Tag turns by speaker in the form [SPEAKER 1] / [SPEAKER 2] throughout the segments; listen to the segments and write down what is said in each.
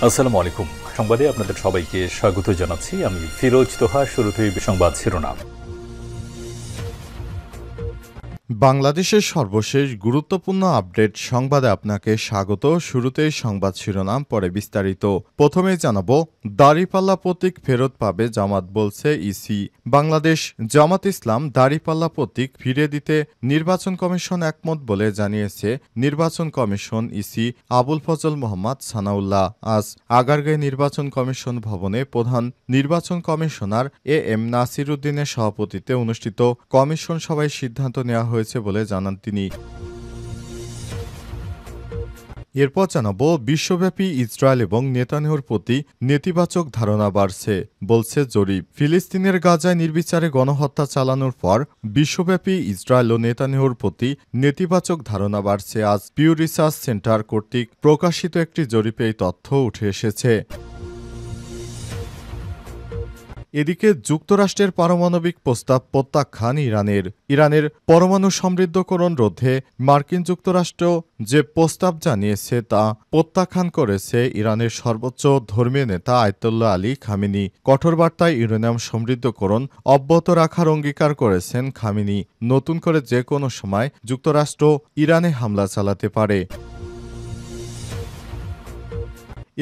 [SPEAKER 1] আসসালামু আলাইকুম। সংবাদে আপনাদের সবাইকে স্বাগত জানাচ্ছি। আমি ফিরোজ তোহা। শুরুতেই সংবাদ শিরোনাম।
[SPEAKER 2] বাংলাদেশের সর্বশেষ গুরুত্বপূর্ণ আপডেট সংবাদে আপনাকে স্বাগত। শুরুতেই সংবাদ শিরোনাম, পরে বিস্তারিত। প্রথমেই জানাবো, দাড়িপাল্লা প্রতীক ফেরত পাবে জামাত, বলছে ইসি। বাংলাদেশ জামাত ইসলাম দাড়িপাল্লা প্রতীক ফিরিয়ে দিতে নির্বাচন কমিশন একমত বলে জানিয়েছে নির্বাচন কমিশন ইসি আবুল ফজল মোহাম্মদ সানাউল্লাহ। আজ আগারগাঁও নির্বাচন কমিশন ভবনে প্রধান নির্বাচন কমিশনার এম নাসির উদ্দিনের সভাপতিত্বে অনুষ্ঠিত কমিশন সভায় সিদ্ধান্ত নেওয়া হয়েছে বলে জানান তিনি। এরপর জানাবো, বিশ্বব্যাপী ইসরায়েল এবং নেতানিয়াহুর প্রতি নেতিবাচক ধারণা বাড়ছে, বলছে জরিপ। ফিলিস্তিনের গাজায় নির্বিচারে গণহত্যা চালানোর পর বিশ্বব্যাপী ইসরায়েল ও নেতানিয়াহুর প্রতি নেতিবাচক ধারণা বাড়ছে। আজ পিউ রিসার্চ সেন্টার কর্তৃক প্রকাশিত একটি জরিপে এই তথ্য উঠে এসেছে। এদিকে যুক্তরাষ্ট্রের পারমাণবিক প্রস্তাব প্রত্যাখ্যান ইরানের পরমাণু সমৃদ্ধকরণ রোধে মার্কিন যুক্তরাষ্ট্র যে প্রস্তাব জানিয়েছে তা প্রত্যাখ্যান করেছে ইরানের সর্বোচ্চ ধর্মীয় নেতা আয়াতুল্লাহ আলী খামেনি। কঠোর বার্তায় ইউরেনিয়াম সমৃদ্ধকরণ অব্যাহত রাখার অঙ্গীকার করেছেন খামেনি। নতুন করে যে কোনো সময় যুক্তরাষ্ট্র ইরানে হামলা চালাতে পারে।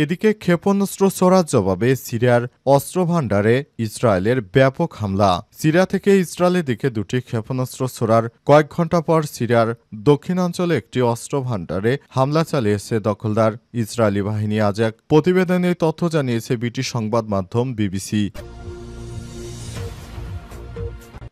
[SPEAKER 2] এদিকে ক্ষেপণাস্ত্র ছোড়ার জবাবে সিরিয়ার অস্ত্রভাণ্ডারে ইসরায়েলের ব্যাপক হামলা। সিরিয়া থেকে ইসরায়েলের দিকে দুটি ক্ষেপণাস্ত্র ছোড়ার কয়েক ঘণ্টা পর সিরিয়ার দক্ষিণাঞ্চলে একটি অস্ত্রভাণ্ডারে হামলা চালিয়েছে দখলদার ইসরায়েলি বাহিনী। আজ এক প্রতিবেদনে তথ্য জানিয়েছে ব্রিটিশ সংবাদ মাধ্যম বিবিসি।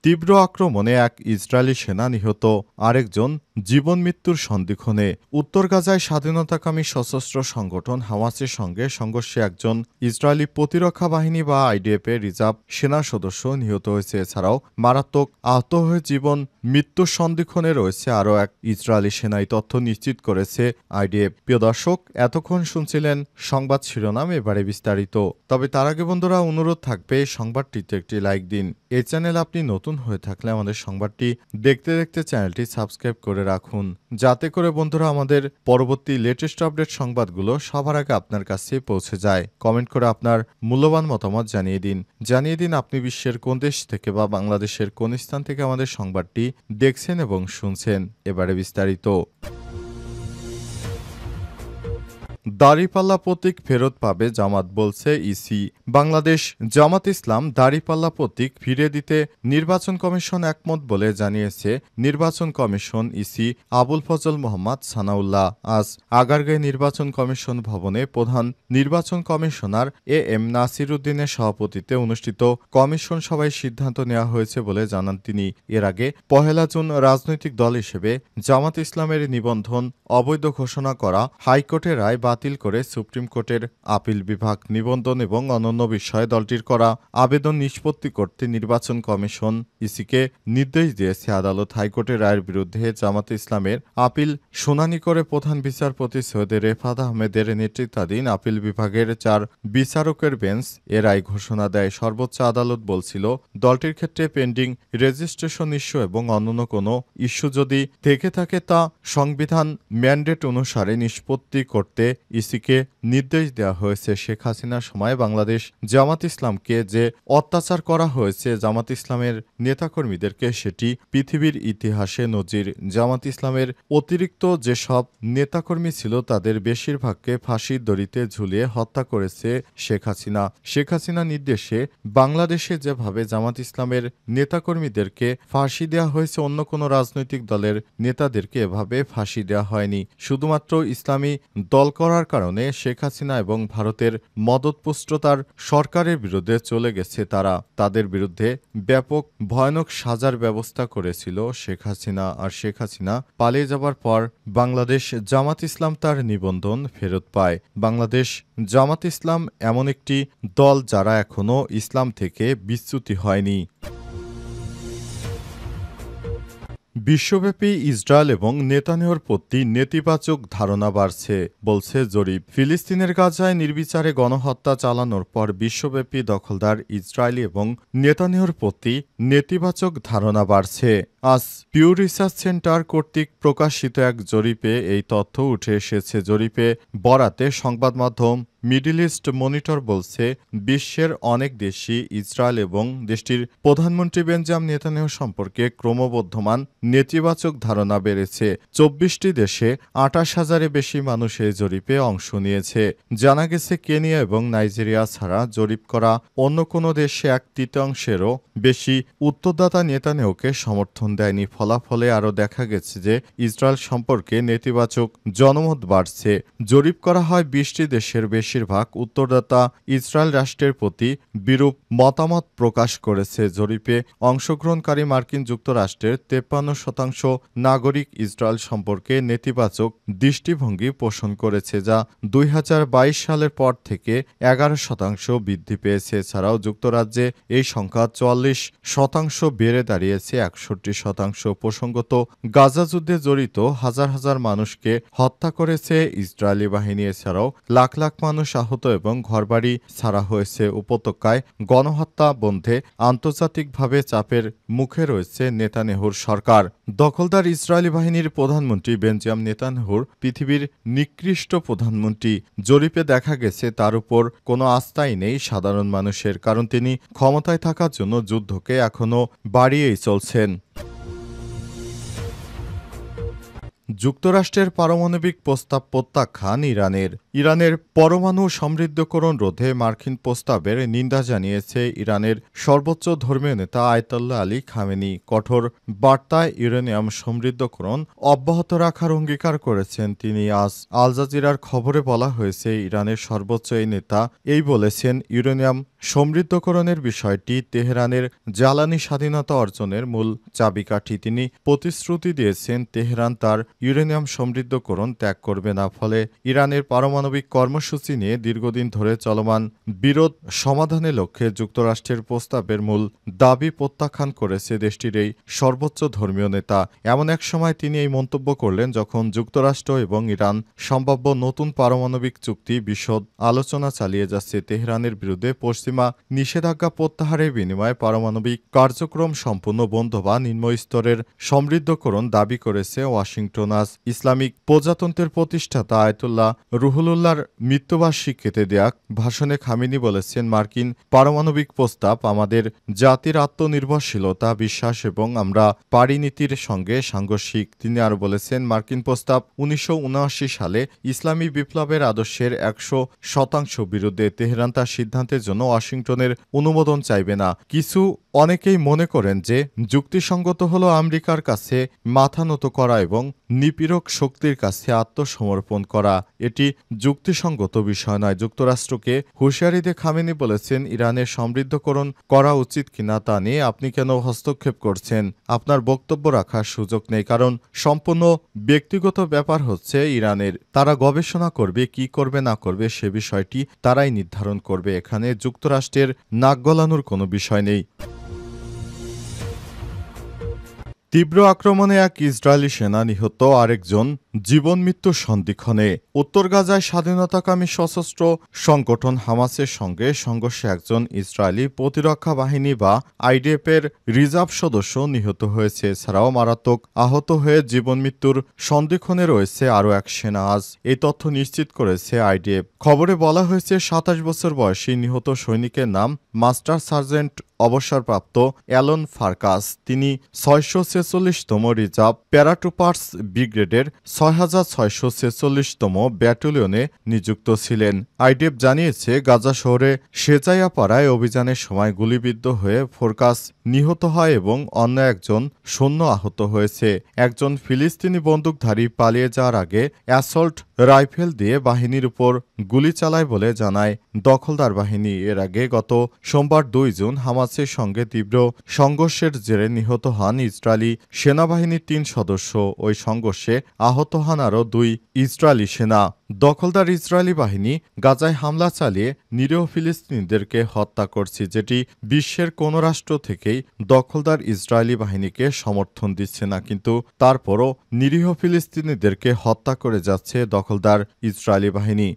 [SPEAKER 2] তীব্র আক্রমণে এক ইসরায়েলি সেনা নিহত, আরেকজন জীবন মৃত্যুর সন্দিক্ষণে। উত্তর গাজায় স্বাধীনতাকামী সশস্ত্র সংগঠন হামাসের সঙ্গে সংঘর্ষে একজন ইসরায়েলি প্রতিরক্ষা বাহিনী বা আইডিএফের রিজার্ভ সেনা সদস্য নিহত হয়েছে। এছাড়াও মারাত্মক আহত হয়ে জীবন মৃত্যুর সন্দিক্ষণে রয়েছে আরও এক ইসরায়েলি সেনা। এই তথ্য নিশ্চিত করেছে আইডিএফ। প্রিয় দর্শক, এতক্ষণ শুনছিলেন সংবাদ শিরোনাম, এবারে বিস্তারিত। তবে তার আগে বন্ধুরা, অনুরোধ থাকবে সংবাদটিতে একটি লাইক দিন। এই চ্যানেল আপনি নতুন হয়ে থাকলে আমাদের সংবাদটি দেখতে দেখতে চ্যানেলটি সাবস্ক্রাইব করে রাখুন, যাতে করে বন্ধুরা আমাদের পরবর্তী লেটেস্ট আপডেট সংবাদগুলো সবার আগে আপনার কাছে পৌঁছে যায়। কমেন্ট করে আপনার মূল্যবান মতামত জানিয়ে দিন আপনি বিশ্বের কোন দেশ থেকে বা বাংলাদেশের কোন স্থান থেকে আমাদের সংবাদটি দেখছেন এবং শুনছেন। এবারে বিস্তারিত। দাড়িপাল্লা প্রতীক ফেরত পাবে জামাত, বলছে ইসি। বাংলাদেশ জামাত ইসলাম দাড়িপাল্লা প্রতীক ফিরিয়ে দিতে নির্বাচন কমিশন একমত বলে জানিয়েছে নির্বাচন কমিশন ইসি আবুল ফজল মোহাম্মদ সানাউল্লাহ। আজ আগারগাঁও নির্বাচন কমিশন ভবনে প্রধান নির্বাচন কমিশনার এম নাসির উদ্দিনের সভাপতিত্বে অনুষ্ঠিত কমিশন সভায় সিদ্ধান্ত নেওয়া হয়েছে বলে জানান তিনি। এর আগে 1 জুন রাজনৈতিক দল হিসেবে জামাত ইসলামের নিবন্ধন অবৈধ ঘোষণা করা হাইকোর্টের রায় বাতিল করে সুপ্রিম কোর্টের আপিল বিভাগ নিবন্ধন এবং অন্যান্য বিষয়ে দলটির করা আবেদন নিষ্পত্তি করতে নির্বাচন কমিশন ইসিকে নির্দেশ দিয়েছে। আদালত হাইকোর্টের রায়ের বিরুদ্ধে জামাতে ইসলামের আপিল শুনানি করে প্রধান বিচারপতি সৈয়দ রেফাত আহমেদের নেতৃত্বাধীন আপিল বিভাগের 4 বিচারকের বেঞ্চ এ রায় ঘোষণা দেয়। সর্বোচ্চ আদালত বলছিল, দলটির ক্ষেত্রে পেন্ডিং রেজিস্ট্রেশন ইস্যু এবং অন্যান্য কোনো ইস্যু যদি থেকে থাকে তা সংবিধান ম্যান্ডেট অনুসারে নিষ্পত্তি করতে ইসিকে নির্দেশ দেওয়া হয়েছে। শেখ হাসিনার সময় বাংলাদেশ জামাত ইসলামকে যে অত্যাচার করা হয়েছে জামাত ইসলামের নেতাকর্মীদেরকে, সেটি পৃথিবীর ইতিহাসে নজির। জামাত ইসলামের অতিরিক্ত যেসব নেতাকর্মী ছিল তাদের বেশিরভাগকে ফাঁসির দড়িতে ঝুলিয়ে হত্যা করেছে শেখ হাসিনা। শেখ হাসিনা নির্দেশে বাংলাদেশে যেভাবে জামাত ইসলামের নেতাকর্মীদেরকে ফাঁসি দেওয়া হয়েছে, অন্য কোনো রাজনৈতিক দলের নেতাদেরকে এভাবে ফাঁসি দেওয়া হয়নি। শুধুমাত্র ইসলামী দল করার কারণে শেখ হাসিনা এবং ভারতের মদতপুষ্টতার সরকারের বিরুদ্ধে চলে গেছে তারা। তাদের বিরুদ্ধে ব্যাপক ভয়ানক সাজার ব্যবস্থা করেছিল শেখ হাসিনা। আর শেখ হাসিনা পালিয়ে যাবার পর বাংলাদেশ জামাত ইসলাম তার নিবন্ধন ফেরত পায়। বাংলাদেশ জামাত ইসলাম এমন একটি দল যারা এখনও ইসলাম থেকে বিচ্যুতি হয়নি। বিশ্বব্যাপী ইসরায়েল এবং নেতানিয়াহুর প্রতি নেতিবাচক ধারণা বাড়ছে, বলছে জরিপ। ফিলিস্তিনের গাজায় নির্বিচারে গণহত্যা চালানোর পর বিশ্বব্যাপী দখলদার ইসরায়েলি এবং নেতানিয়াহুর প্রতি নেতিবাচক ধারণা বাড়ছে। আজ পিউ রিসার্চ সেন্টার কর্তৃক প্রকাশিত এক জরিপে এই তথ্য উঠে এসেছে। জরিপে বরাতে সংবাদ মাধ্যম মিডল ইস্ট মনিটর বলছে, বিশ্বের অনেক দেশই ইসরায়েল এবং দেশটির প্রধানমন্ত্রী বেঞ্জামিন নেতানিয়াহু সম্পর্কে ক্রমবর্ধমান নেতিবাচক ধারণা বেড়েছে। ২৪টি দেশে ২৮,০০০-এর বেশি মানুষ এই জরিপে অংশ নিয়েছে। জানা গেছে, কেনিয়া এবং নাইজেরিয়া ছাড়া জরিপ করা অন্য কোনো দেশে ১/৩ বেশি উত্তরদাতা নেতানিয়াহুকে সমর্থন দেয়নি। ফলাফলে আরও দেখা গেছে যে ইসরায়েল সম্পর্কে নেতিবাচক জনমত বাড়ছে। জরিপ করা হয় ২০টি দেশের বেশিরভাগ উত্তরদাতা ইসরায়েল রাষ্ট্রের প্রতি বিরূপ মতামত প্রকাশ করেছে। জরিপে অংশগ্রহণকারী মার্কিন যুক্তরাষ্ট্রের ৫৩% নাগরিক ইসরায়েল সম্পর্কে নেতিবাচক দৃষ্টিভঙ্গি পোষণ করেছে, যা ২০২২ সালের পর থেকে ১১% বৃদ্ধি পেয়েছে। এছাড়াও যুক্তরাজ্যে এই সংখ্যা ৪০% বেড়ে দাঁড়িয়েছে ৬১%। প্রসঙ্গত, গাজা যুদ্ধে জড়িত হাজার হাজার মানুষকে হত্যা করেছে ইসরায়েলি বাহিনী। এছাড়াও লাখ লাখ মানুষ আহত এবং ঘরবাড়ি ছাড়া হয়েছে। উপত্যকায় গণহত্যা বন্ধে আন্তর্জাতিকভাবে চাপের মুখে রয়েছে নেতানিয়াহুর সরকার। দখলদার ইসরায়েলি বাহিনীর প্রধানমন্ত্রী বেঞ্জামিন নেতানিয়াহুর পৃথিবীর নিকৃষ্ট প্রধানমন্ত্রী। জরিপে দেখা গেছে তার উপর কোনো আস্থাই নেই সাধারণ মানুষের, কারণ তিনি ক্ষমতায় থাকার জন্য যুদ্ধকে এখনও বাড়িয়েই চলছেন। যুক্তরাষ্ট্রের পারমাণবিক প্রস্তাব প্রত্যাখ্যান ইরানের। ইরানের পরমাণু সমৃদ্ধকরণ রোধে মার্কিন প্রস্তাবের নিন্দা জানিয়েছে ইরানের সর্বোচ্চ ধর্মীয় নেতা আয়াতুল্লাহ আলী খামেনি। কঠোর বার্তায় ইউরেনিয়াম সমৃদ্ধকরণ অব্যাহত রাখার অঙ্গীকার করেছেন তিনি। আজ আল জাজিরার খবরে বলা হয়েছে, ইরানের সর্বোচ্চ এই নেতা বলেছেন, ইউরেনিয়াম সমৃদ্ধকরণের বিষয়টি তেহরানের জ্বালানি স্বাধীনতা অর্জনের মূল চাবিকাঠি। তিনি প্রতিশ্রুতি দিয়েছেন, তেহরান তার ইউরেনিয়াম সমৃদ্ধকরণ ত্যাগ করবে না। ফলে ইরানের পারমাণবিক কর্মসূচি নিয়ে দীর্ঘদিন ধরে চলমান বিরোধ সমাধানের লক্ষ্যে যুক্তরাষ্ট্রের প্রস্তাবের মূল দাবি প্রত্যাখ্যান করেছে দেশটির এই সর্বোচ্চ ধর্মীয় নেতা। এমন এক সময় তিনি এই মন্তব্য করলেন যখন যুক্তরাষ্ট্র এবং ইরান সম্ভাব্য নতুন পারমাণবিক চুক্তি বিশদ আলোচনা চালিয়ে যাচ্ছে। তেহরানের বিরুদ্ধে পশ্চিমা নিষেধাজ্ঞা প্রত্যাহারের বিনিময়ে পারমাণবিক কার্যক্রম সম্পূর্ণ বন্ধ বা নিম্ন স্তরের সমৃদ্ধকরণ দাবি করেছে ওয়াশিংটন। আজ ইসলামিক প্রজাতন্ত্রের প্রতিষ্ঠাতা আয়াতুল্লাহ রুহুল্লাহর মৃত্যুবার্ষিকীতে দেয়া ভাষণে খামেনি বলেছেন, মার্কিন পারমাণবিক প্রস্তাব আমাদের জাতির আত্মনির্ভরশীলতা, বিশ্বাস এবং আমরা পারিনীতির সঙ্গে সাংঘর্ষিক। তিনি আরও বলেছেন, মার্কিন প্রস্তাব ১৯৭৯ সালে ইসলামী বিপ্লবের আদর্শের ১০০% বিরুদ্ধে। তেহরান তার সিদ্ধান্তের জন্য ওয়াশিংটনের অনুমোদন চাইবে না। অনেকেই মনে করেন যে যুক্তিসঙ্গত হল আমেরিকার কাছে মাথা নত করা এবং নিপীড়ক শক্তির কাছে আত্মসমর্পণ করা। এটি যুক্তিসঙ্গত বিষয় নয়। যুক্তরাষ্ট্রকে হুঁশিয়ারি দিয়ে খামেনি বলেছেন, ইরানের সমৃদ্ধকরণ করা উচিত কিনা তা নিয়ে আপনি কেন হস্তক্ষেপ করছেন? আপনার বক্তব্য রাখার সুযোগ নেই, কারণ সম্পূর্ণ ব্যক্তিগত ব্যাপার হচ্ছে ইরানের। তারা গবেষণা করবে, কি করবে না করবে সে বিষয়টি তারাই নির্ধারণ করবে। এখানে যুক্তরাষ্ট্রের নাক গলানোর কোনো বিষয় নেই। তীব্র আক্রমণে এক ইসরায়েলি সেনা নিহত, আরেকজন জীবন মৃত্যুর সন্ধিক্ষণে। উত্তর গাজায় স্বাধীনতাকামী সশস্ত্র সংগঠন হামাসের সঙ্গে সংঘর্ষে একজন ইসরায়েলি প্রতিরক্ষা বাহিনী বা আইডিএফের রিজার্ভ সদস্য নিহত হয়েছে। এছাড়াও মারাত্মক আহত হয়ে জীবন মৃত্যুর সন্ধিক্ষণে রয়েছে আরও এক সেনা। আজ এই তথ্য নিশ্চিত করেছে আইডিএফ। খবরে বলা হয়েছে, ২৭ বছর বয়সী নিহত সৈনিকের নাম মাস্টার সার্জেন্ট অবসরপ্রাপ্ত অ্যালন ফার্কাস। তিনি ৬৪৬তম রিজার্ভ প্যারাট্রুপার্স ব্রিগেডের ৬৬৪৬তম ব্যাটালিয়নে নিযুক্ত ছিলেন। আইডিএফ জানিয়েছে, গাজা শহরে সেজাইয়াপাড়ায় অভিযানের সময় গুলিবিদ্ধ হয়ে ফোরকাস নিহত হয় এবং অন্য একজন সৈন্য আহত হয়েছে। একজন ফিলিস্তিনি বন্দুকধারী পালিয়ে যাওয়ার আগে অ্যাসল্ট রাইফেল দিয়ে বাহিনীর উপর গুলি চালায় বলে জানায় দখলদার বাহিনী। এর আগে গত সোমবার ২ জুন হামাসের সঙ্গে তীব্র সংঘর্ষের জেরে নিহত হন ইসরায়েলি সেনাবাহিনীর ৩ সদস্য। ওই সংঘর্ষে আহত হন আরও ২ ইসরায়েলি সেনা। দখলদার ইসরায়েলি বাহিনী গাজায় হামলা চালিয়ে নিরীহ ফিলিস্তিনিদেরকে হত্যা করছে, যেটি বিশ্বের কোনো রাষ্ট্র থেকেই দখলদার ইসরায়েলি বাহিনীকে সমর্থন দিচ্ছে না। কিন্তু তারপরও নিরীহ ফিলিস্তিনিদেরকে হত্যা করে যাচ্ছে দখলদার ইসরায়েলি বাহিনী।